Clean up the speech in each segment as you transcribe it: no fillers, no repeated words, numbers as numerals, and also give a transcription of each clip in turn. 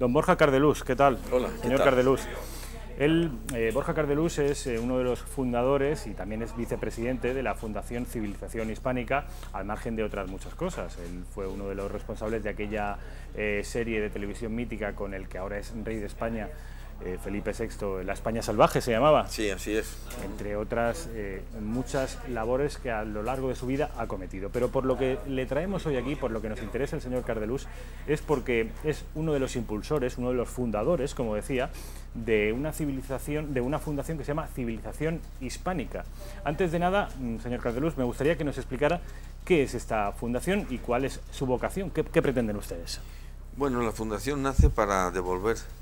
Don Borja Cardelús, ¿qué tal? Hola, Señor Cardelús. Borja Cardelús es uno de los fundadores y también es vicepresidente de la Fundación Civilización Hispánica, al margen de otras muchas cosas. Él fue uno de los responsables de aquella serie de televisión mítica con el que ahora es rey de España, Felipe VI, La España Salvaje se llamaba. Sí, así es. Entre otras muchas labores que a lo largo de su vida ha cometido. Pero por lo que le traemos hoy aquí, por lo que nos interesa el señor Cardelús, es porque es uno de los impulsores, uno de los fundadores, como decía, de una fundación que se llama Civilización Hispánica. Antes de nada, señor Cardelús, me gustaría que nos explicara qué es esta fundación y cuál es su vocación, qué pretenden ustedes. Bueno, la fundación nace para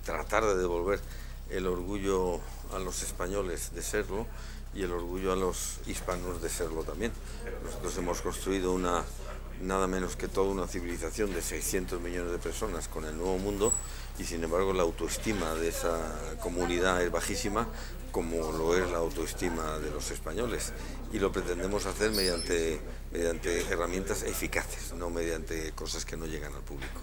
tratar de devolver el orgullo a los españoles de serlo y el orgullo a los hispanos de serlo también. Nosotros hemos construido nada menos que toda una civilización de 600 millones de personas con el Nuevo Mundo y sin embargo la autoestima de esa comunidad es bajísima, como lo es la autoestima de los españoles, y lo pretendemos hacer mediante herramientas eficaces, no mediante cosas que no llegan al público.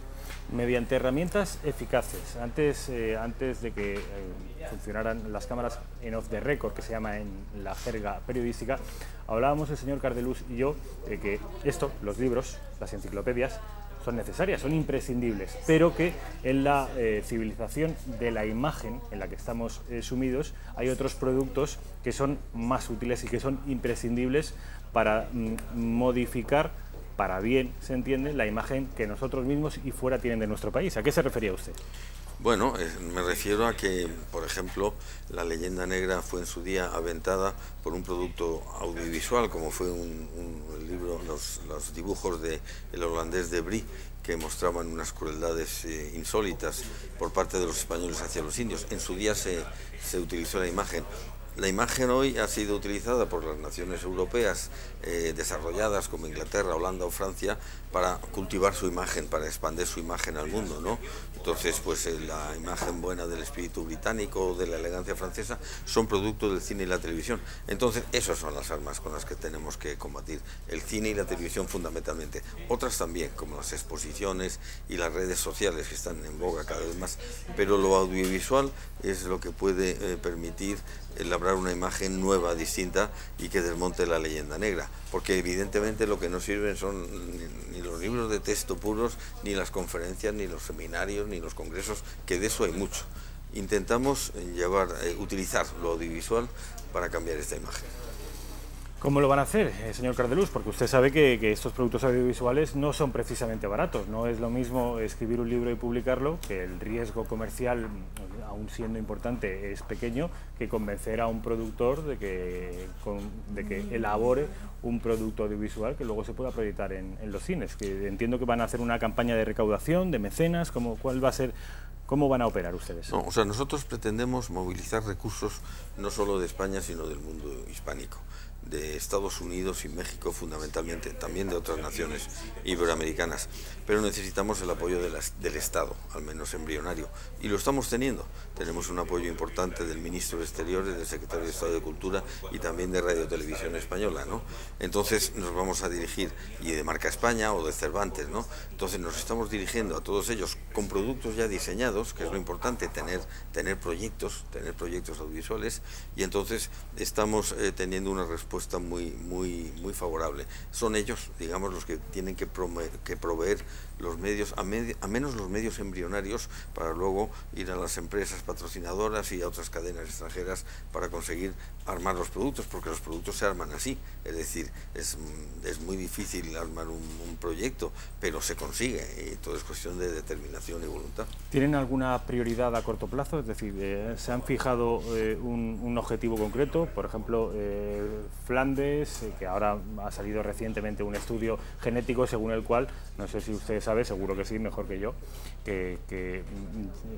Mediante herramientas eficaces. Antes de que funcionaran las cámaras en off the record, que se llama en la jerga periodística, hablábamos el señor Cardelús y yo de que los libros, las enciclopedias, son necesarias, son imprescindibles, pero que en la civilización de la imagen en la que estamos sumidos hay otros productos que son más útiles y que son imprescindibles para modificar, para bien, se entiende, la imagen que nosotros mismos y fuera tienen de nuestro país. ¿A qué se refería usted? Bueno, me refiero a que, por ejemplo, la leyenda negra fue en su día aventada por un producto audiovisual, como fue el libro, los dibujos del holandés de Brie, que mostraban unas crueldades insólitas por parte de los españoles hacia los indios. En su día se utilizó la imagen. La imagen hoy ha sido utilizada por las naciones europeas desarrolladas como Inglaterra, Holanda o Francia para cultivar su imagen, para expandir su imagen al mundo, ¿no? Entonces, pues la imagen buena del espíritu británico o de la elegancia francesa son productos del cine y la televisión. Entonces, esas son las armas con las que tenemos que combatir, el cine y la televisión fundamentalmente. Otras también, como las exposiciones y las redes sociales que están en boga cada vez más, pero lo audiovisual es lo que puede permitir elaborar una imagen nueva, distinta y que desmonte la leyenda negra, porque evidentemente lo que no sirven son ni los libros de texto puros, ni las conferencias, ni los seminarios, ni los congresos, que de eso hay mucho. Intentamos utilizar lo audiovisual para cambiar esta imagen. ¿Cómo lo van a hacer, señor Cardelús? Porque usted sabe que estos productos audiovisuales no son precisamente baratos. No es lo mismo escribir un libro y publicarlo, que el riesgo comercial, aún siendo importante, es pequeño, que convencer a un productor de que elabore un producto audiovisual que luego se pueda proyectar en los cines. Que entiendo que van a hacer una campaña de recaudación, de mecenas, ¿cuál va a ser? ¿Cómo van a operar ustedes? No, o sea, nosotros pretendemos movilizar recursos no solo de España, sino del mundo hispánico, de Estados Unidos y México fundamentalmente, también de otras naciones iberoamericanas, pero necesitamos el apoyo del Estado, al menos embrionario, y lo estamos teniendo. Tenemos un apoyo importante del Ministro de Exteriores, del Secretario de Estado de Cultura y también de Radio Televisión Española, ¿no? Entonces nos vamos a dirigir, y de Marca España o de Cervantes, ¿no? Entonces nos estamos dirigiendo a todos ellos con productos ya diseñados, que es lo importante, tener proyectos audiovisuales, y entonces estamos teniendo una respuesta muy favorable. Son ellos, digamos, los que tienen que proveer los medios, a menos los medios embrionarios, para luego ir a las empresas patrocinadoras y a otras cadenas extranjeras para conseguir armar los productos, porque los productos se arman así, es decir, es muy difícil armar un proyecto, pero se consigue, y todo es cuestión de determinación y voluntad. ¿Tienen alguna prioridad a corto plazo? Es decir, ¿se han fijado un objetivo concreto? Por ejemplo, Flandes, que ahora ha salido recientemente un estudio genético según el cual, no sé si usted sabe, seguro que sí, mejor que yo, que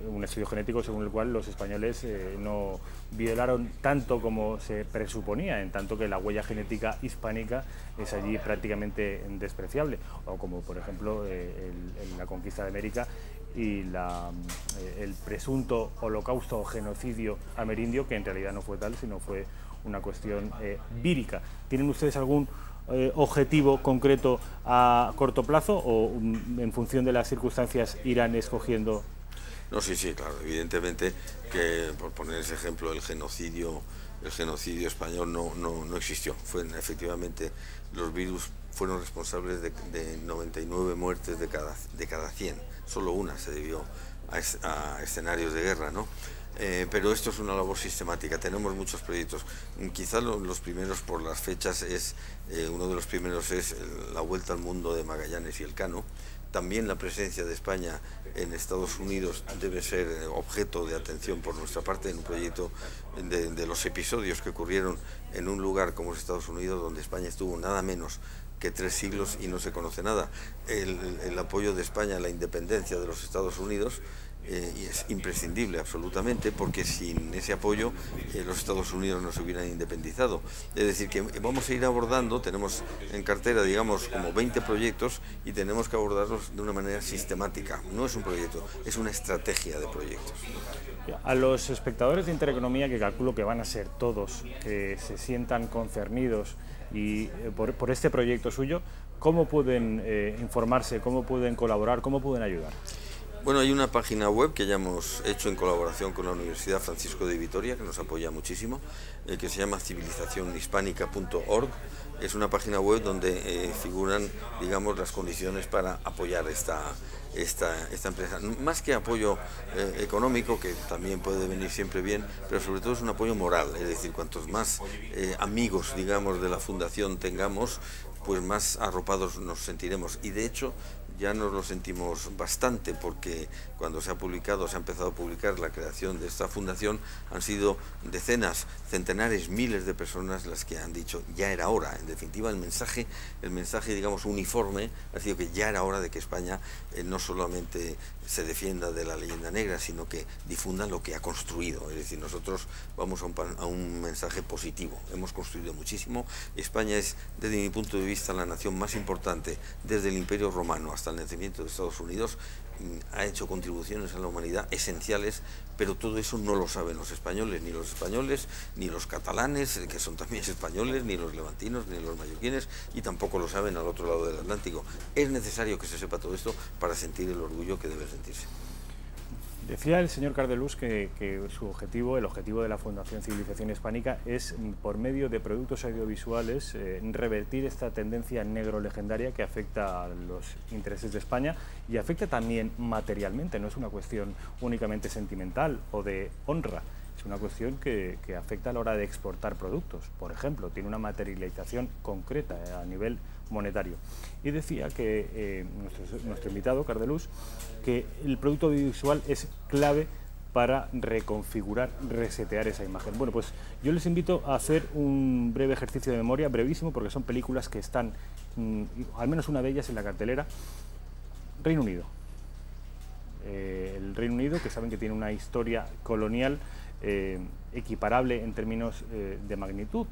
un estudio genético según el cual los españoles no violaron tanto como se presuponía, en tanto que la huella genética hispánica es allí prácticamente despreciable, o como por ejemplo en la conquista de América y el presunto holocausto o genocidio amerindio, que en realidad no fue tal, sino fue una cuestión vírica. ¿Tienen ustedes algún objetivo concreto a corto plazo o en función de las circunstancias irán escogiendo? No, sí, sí, claro, evidentemente que, por poner ese ejemplo, el genocidio español no existió. Efectivamente, los virus fueron responsables de 99 muertes de cada 100. Solo una se debió a escenarios de guerra, ¿no? Pero esto es una labor sistemática, tenemos muchos proyectos. Quizás los primeros por las fechas uno de los primeros es la Vuelta al Mundo de Magallanes y Elcano. También la presencia de España en Estados Unidos debe ser objeto de atención por nuestra parte en un proyecto de los episodios que ocurrieron en un lugar como Estados Unidos, donde España estuvo nada menos que 3 siglos y no se conoce nada. El apoyo de España a la independencia de los Estados Unidos y es imprescindible absolutamente, porque sin ese apoyo los Estados Unidos no se hubieran independizado. Es decir, que vamos a ir abordando, tenemos en cartera, digamos, como 20 proyectos y tenemos que abordarlos de una manera sistemática. No es un proyecto, es una estrategia de proyectos. A los espectadores de Intereconomía, que calculo que van a ser todos, que se sientan concernidos y por este proyecto suyo, ¿cómo pueden informarse, cómo pueden colaborar, cómo pueden ayudar? Bueno, hay una página web que ya hemos hecho en colaboración con la Universidad Francisco de Vitoria, que nos apoya muchísimo, que se llama civilizacionhispánica.org. Es una página web donde figuran, digamos, las condiciones para apoyar esta empresa. Más que apoyo económico, que también puede venir siempre bien, pero sobre todo es un apoyo moral. Es decir, cuantos más amigos, digamos, de la fundación tengamos, pues más arropados nos sentiremos. Y de hecho ya nos lo sentimos bastante, porque cuando se ha empezado a publicar la creación de esta fundación, han sido decenas, centenares, miles de personas las que han dicho ya era hora. En definitiva, el mensaje digamos uniforme ha sido que ya era hora de que España no solamente se defienda de la leyenda negra, sino que difunda lo que ha construido. Es decir, nosotros vamos a un mensaje positivo. Hemos construido muchísimo. España es, desde mi punto de vista, la nación más importante desde el Imperio Romano hasta el nacimiento de Estados Unidos. Ha hecho contribuciones a la humanidad esenciales, pero todo eso no lo saben los españoles, ni los catalanes, que son también españoles, ni los levantinos, ni los mallorquines, y tampoco lo saben al otro lado del Atlántico. Es necesario que se sepa todo esto para sentir el orgullo que debe sentirse. Decía el señor Cardelús que el objetivo de la Fundación Civilización Hispánica es, por medio de productos audiovisuales, revertir esta tendencia negro-legendaria que afecta a los intereses de España y afecta también materialmente. No es una cuestión únicamente sentimental o de honra, es una cuestión que afecta a la hora de exportar productos. Por ejemplo, tiene una materialización concreta a nivel monetario. Y decía que nuestro invitado, Cardelús, que el producto audiovisual es clave para reconfigurar, resetear esa imagen. Bueno, pues yo les invito a hacer un breve ejercicio de memoria, brevísimo, porque son películas que están, al menos una de ellas, en la cartelera. Reino Unido. El Reino Unido, que saben que tiene una historia colonial equiparable en términos de magnitud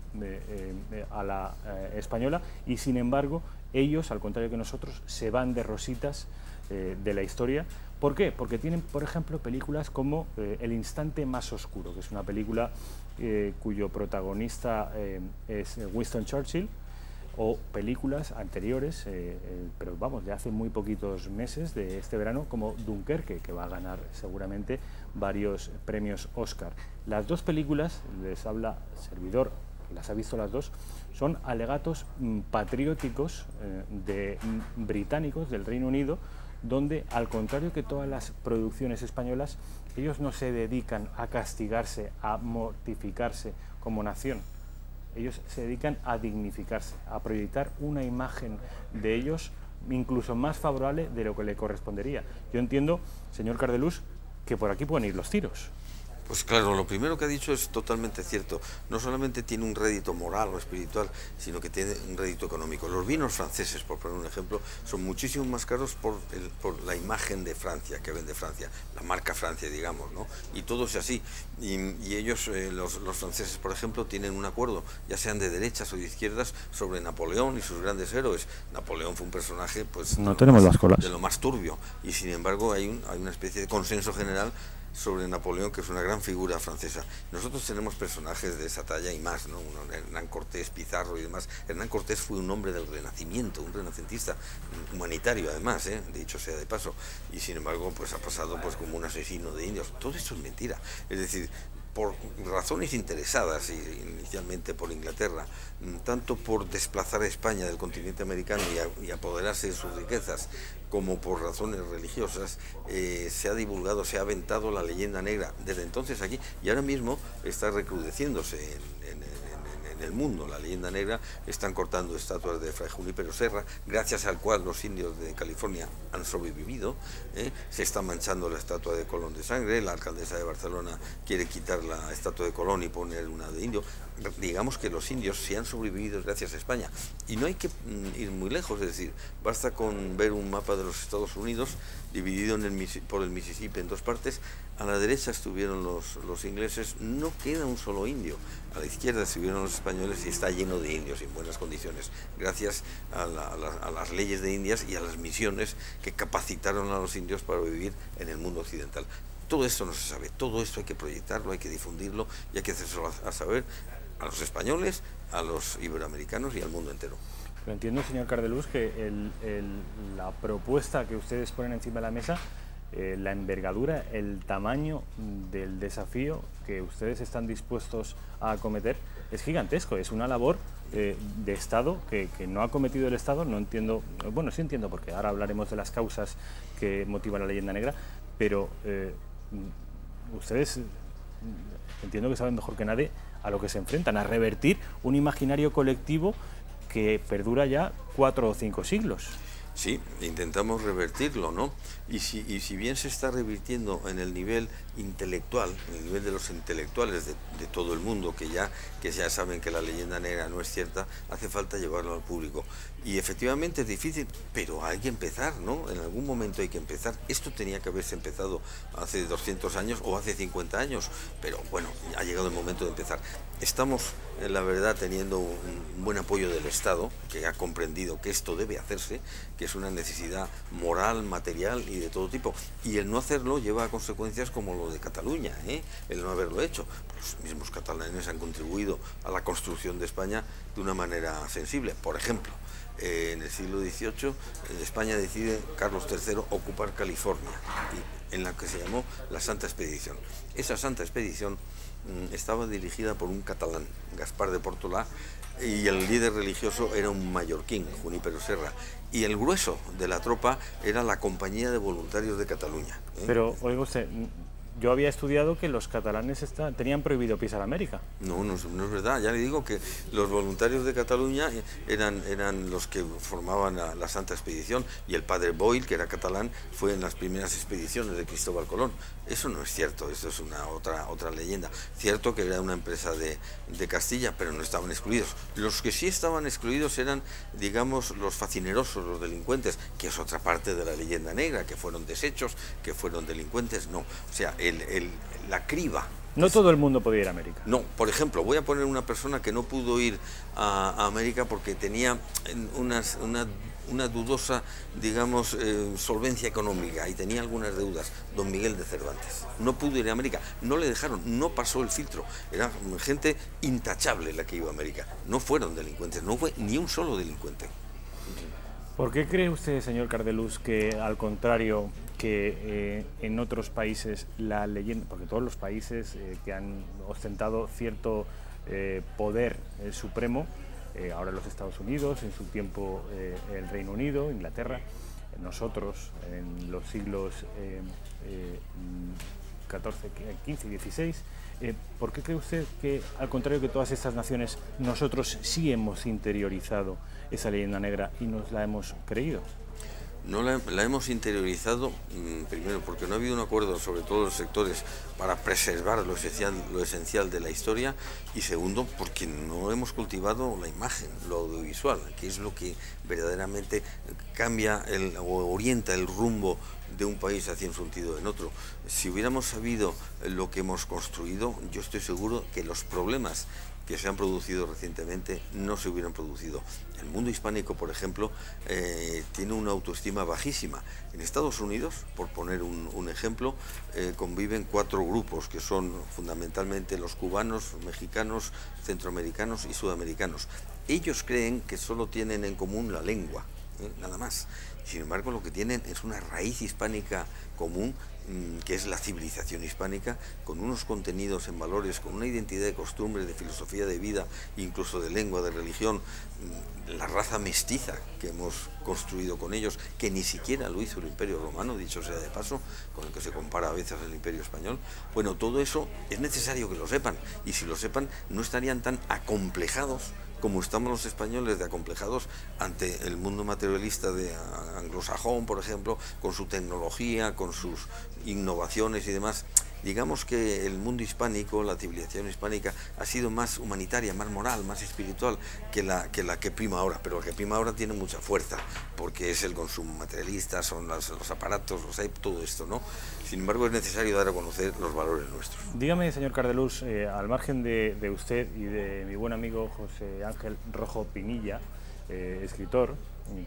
a la española, y sin embargo ellos, al contrario que nosotros, se van de rositas de la historia. ¿Por qué? Porque tienen, por ejemplo, películas como El instante más oscuro, que es una película cuyo protagonista es Winston Churchill, o películas anteriores, pero vamos, de hace muy poquitos meses, de este verano, como Dunkerque, que va a ganar seguramente varios premios Oscar. Las dos películas, les habla servidor, las ha visto las dos, son alegatos patrióticos británicos del Reino Unido, donde, al contrario que todas las producciones españolas, ellos no se dedican a castigarse, a mortificarse como nación. Ellos se dedican a dignificarse, a proyectar una imagen de ellos incluso más favorable de lo que le correspondería. Yo entiendo, señor Cardelús, que por aquí pueden ir los tiros. Pues claro, lo primero que ha dicho es totalmente cierto. No solamente tiene un rédito moral o espiritual, sino que tiene un rédito económico. Los vinos franceses, por poner un ejemplo, son muchísimo más caros por la imagen de Francia, que vende Francia, la marca Francia, digamos, ¿no? Y todo es así. Y ellos, los franceses, por ejemplo, tienen un acuerdo, ya sean de derechas o de izquierdas, sobre Napoleón y sus grandes héroes. Napoleón fue un personaje, pues, no tenemos las colas, de lo más turbio, y sin embargo hay una especie de consenso general sobre Napoleón, que es una gran figura francesa. Nosotros tenemos personajes de esa talla y más, ¿no? Hernán Cortés, Pizarro y demás. Hernán Cortés fue un hombre del Renacimiento, un renacentista humanitario además, dicho sea de paso, y sin embargo pues ha pasado pues como un asesino de indios. Todo esto es mentira. Es decir, por razones interesadas, inicialmente por Inglaterra, tanto por desplazar a España del continente americano y apoderarse de sus riquezas, como por razones religiosas, se ha divulgado, se ha aventado la leyenda negra desde entonces aquí, y ahora mismo está recrudeciéndose en el mundo. La leyenda negra, están cortando estatuas de Fray Junípero Serra, gracias al cual los indios de California han sobrevivido. Se está manchando la estatua de Colón de sangre, la alcaldesa de Barcelona quiere quitar la estatua de Colón y poner una de indio. Digamos que los indios sí han sobrevivido gracias a España, y no hay que ir muy lejos, es decir, basta con ver un mapa de los Estados Unidos dividido por el Mississippi en dos partes. A la derecha estuvieron los ingleses, no queda un solo indio. A la izquierda estuvieron los españoles y está lleno de indios en buenas condiciones, gracias a las leyes de Indias y a las misiones que capacitaron a los indios para vivir en el mundo occidental. Todo esto no se sabe, todo esto hay que proyectarlo, hay que difundirlo y hay que hacerlo a saber a los españoles, a los iberoamericanos y al mundo entero. Pero entiendo, señor Cardelús, que la propuesta que ustedes ponen encima de la mesa, la envergadura, el tamaño del desafío que ustedes están dispuestos a acometer es gigantesco. Es una labor de Estado que no ha cometido el Estado. No entiendo, bueno, sí entiendo, porque ahora hablaremos de las causas que motivan la leyenda negra, pero ustedes entiendo que saben mejor que nadie a lo que se enfrentan, a revertir un imaginario colectivo que perdura ya 4 o 5 siglos. Sí, intentamos revertirlo, ¿no? Y si bien se está revirtiendo en el nivel intelectual, en el nivel de los intelectuales de todo el mundo, que ya saben que la leyenda negra no es cierta, hace falta llevarlo al público. Y efectivamente es difícil, pero hay que empezar, ¿no? En algún momento hay que empezar. Esto tenía que haberse empezado hace 200 años o hace 50 años, pero bueno, ha llegado el momento de empezar. Estamos, la verdad, teniendo un buen apoyo del Estado, que ha comprendido que esto debe hacerse, que es una necesidad moral, material y de todo tipo. Y el no hacerlo lleva a consecuencias como lo de Cataluña, el no haberlo hecho. Los mismos catalanes han contribuido a la construcción de España de una manera sensible. Por ejemplo, en el siglo XVIII, España decide, Carlos III, ocupar California, en la que se llamó la Santa Expedición. Esa Santa Expedición estaba dirigida por un catalán, Gaspar de Portolà, y el líder religioso era un mallorquín, Junípero Serra, y el grueso de la tropa era la Compañía de Voluntarios de Cataluña. Pero, oiga usted, yo había estudiado que los catalanes tenían prohibido pisar América. No es verdad. Ya le digo que los voluntarios de Cataluña eran los que formaban la Santa Expedición, y el padre Boyle, que era catalán, fue en las primeras expediciones de Cristóbal Colón. Eso no es cierto, eso es otra leyenda. Cierto que era una empresa de Castilla, pero no estaban excluidos. Los que sí estaban excluidos eran, digamos, los facinerosos, los delincuentes, que es otra parte de la leyenda negra, que fueron deshechos, que fueron delincuentes. No, o sea, la criba. No todo el mundo podía ir a América. No, por ejemplo, voy a poner una persona que no pudo ir a América porque tenía una dudosa, digamos, solvencia económica y tenía algunas deudas. Don Miguel de Cervantes no pudo ir a América, no le dejaron, no pasó el filtro. Era gente intachable la que iba a América. No fueron delincuentes, no fue ni un solo delincuente. ¿Por qué cree usted, señor Cardelús, que al contrario que en otros países la leyenda, porque todos los países que han ostentado cierto poder supremo, ahora los Estados Unidos, en su tiempo el Reino Unido, Inglaterra, nosotros en los siglos XIV, XV y XVI, ¿por qué cree usted que, al contrario que todas estas naciones, nosotros sí hemos interiorizado esa leyenda negra y nos la hemos creído? No la hemos interiorizado, primero porque no ha habido un acuerdo sobre todos los sectores para preservar lo esencial de la historia, y segundo porque no hemos cultivado la imagen, lo audiovisual, que es lo que verdaderamente cambia o orienta el rumbo de un país hacia un sentido en otro. Si hubiéramos sabido lo que hemos construido, yo estoy seguro que los problemas que se han producido recientemente no se hubieran producido. El mundo hispánico, por ejemplo, tiene una autoestima bajísima. En Estados Unidos, por poner un ejemplo, conviven 4 grupos que son fundamentalmente los cubanos, mexicanos, centroamericanos y sudamericanos. Ellos creen que solo tienen en común la lengua, nada más. Sin embargo, lo que tienen es una raíz hispánica común, que es la civilización hispánica, con unos contenidos en valores, con una identidad de costumbre, de filosofía de vida, incluso de lengua, de religión, la raza mestiza que hemos construido con ellos, que ni siquiera lo hizo el Imperio Romano, dicho sea de paso, con el que se compara a veces el Imperio Español. Bueno, todo eso es necesario que lo sepan, y si lo sepan no estarían tan acomplejados como estamos los españoles de acomplejados ante el mundo materialista de anglosajón, por ejemplo, con su tecnología, con sus innovaciones y demás. Digamos que el mundo hispánico, la civilización hispánica, ha sido más humanitaria, más moral, más espiritual que la que prima ahora, pero la que prima ahora tiene mucha fuerza, porque es el consumo materialista, son los aparatos, todo esto, ¿no? Sin embargo, es necesario dar a conocer los valores nuestros. Dígame, señor Cardelús, al margen de usted y de mi buen amigo José Ángel Rojo Pinilla, escritor,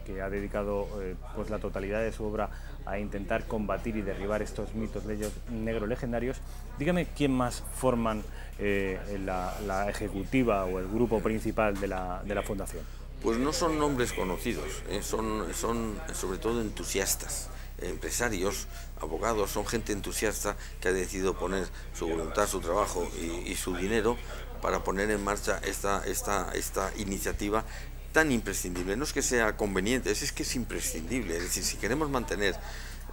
que ha dedicado pues la totalidad de su obra a intentar combatir y derribar estos mitos negros legendarios, dígame quién más forman la ejecutiva o el grupo principal de la Fundación. Pues no son nombres conocidos, son sobre todo entusiastas, empresarios, abogados, son gente entusiasta que ha decidido poner su voluntad, su trabajo y su dinero para poner en marcha esta iniciativa tan imprescindible. No es que sea conveniente, es que es imprescindible. Es decir, si queremos mantener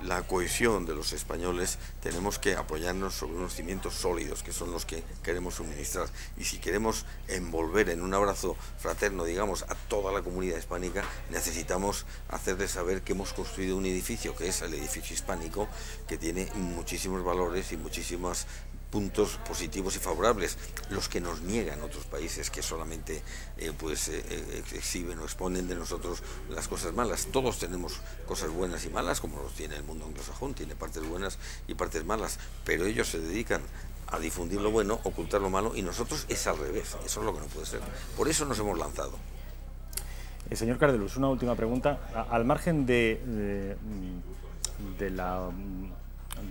la cohesión de los españoles, tenemos que apoyarnos sobre unos cimientos sólidos, que son los que queremos suministrar. Y si queremos envolver en un abrazo fraterno, digamos, a toda la comunidad hispánica, necesitamos hacerles saber que hemos construido un edificio, que es el edificio hispánico, que tiene muchísimos valores y muchísimos puntos positivos y favorables, los que nos niegan otros países que solamente exhiben o exponen de nosotros las cosas malas. Todos tenemos cosas buenas y malas, como los tiene el mundo anglosajón, tiene partes buenas y partes malas, pero ellos se dedican a difundir lo bueno, ocultar lo malo, y nosotros es al revés. Eso es lo que no puede ser. Por eso nos hemos lanzado. Señor Cardelús, una última pregunta. Al margen de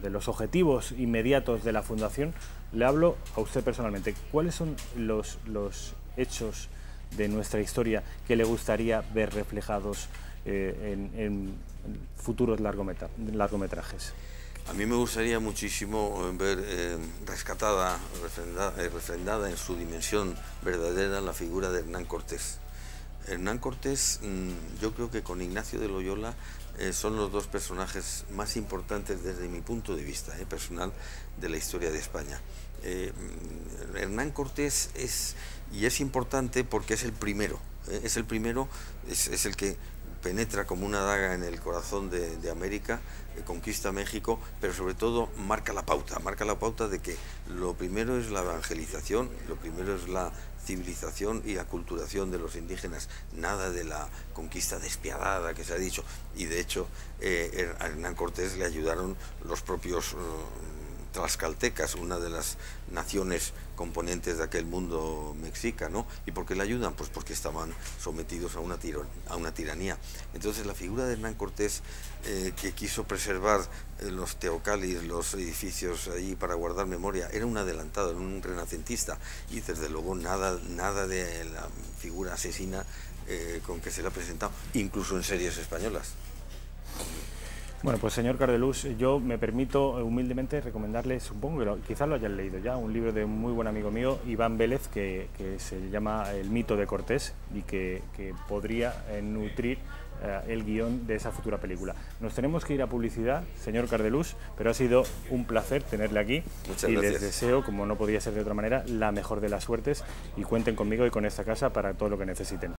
los objetivos inmediatos de la Fundación, le hablo a usted personalmente. ¿Cuáles son los hechos de nuestra historia que le gustaría ver reflejados en futuros largometrajes? A mí me gustaría muchísimo ver rescatada, refrendada en su dimensión verdadera la figura de Hernán Cortés. Hernán Cortés, yo creo que con Ignacio de Loyola son los dos personajes más importantes desde mi punto de vista personal de la historia de España. Hernán Cortés es importante porque es el primero, es el que penetra como una daga en el corazón de América, conquista México, pero sobre todo marca la pauta de que lo primero es la evangelización, lo primero es la civilización y aculturación de los indígenas, nada de la conquista despiadada que se ha dicho. Y de hecho a Hernán Cortés le ayudaron los propios tlaxcaltecas, una de las naciones componentes de aquel mundo mexica, ¿no? ¿Y por qué le ayudan? Pues porque estaban sometidos a una tiranía. Entonces la figura de Hernán Cortés, que quiso preservar los teocalis, los edificios allí para guardar memoria, era un adelantado, era un renacentista, y desde luego nada de la figura asesina con que se le ha presentado, incluso en series españolas. Bueno, pues señor Cardelús, yo me permito humildemente recomendarle, supongo que quizás lo hayan leído ya, un libro de un muy buen amigo mío, Iván Vélez, que se llama El mito de Cortés, y que podría nutrir el guión de esa futura película. Nos tenemos que ir a publicidad, señor Cardelús, pero ha sido un placer tenerle aquí. Muchas y gracias. Les deseo, como no podía ser de otra manera, la mejor de las suertes, y cuenten conmigo y con esta casa para todo lo que necesiten.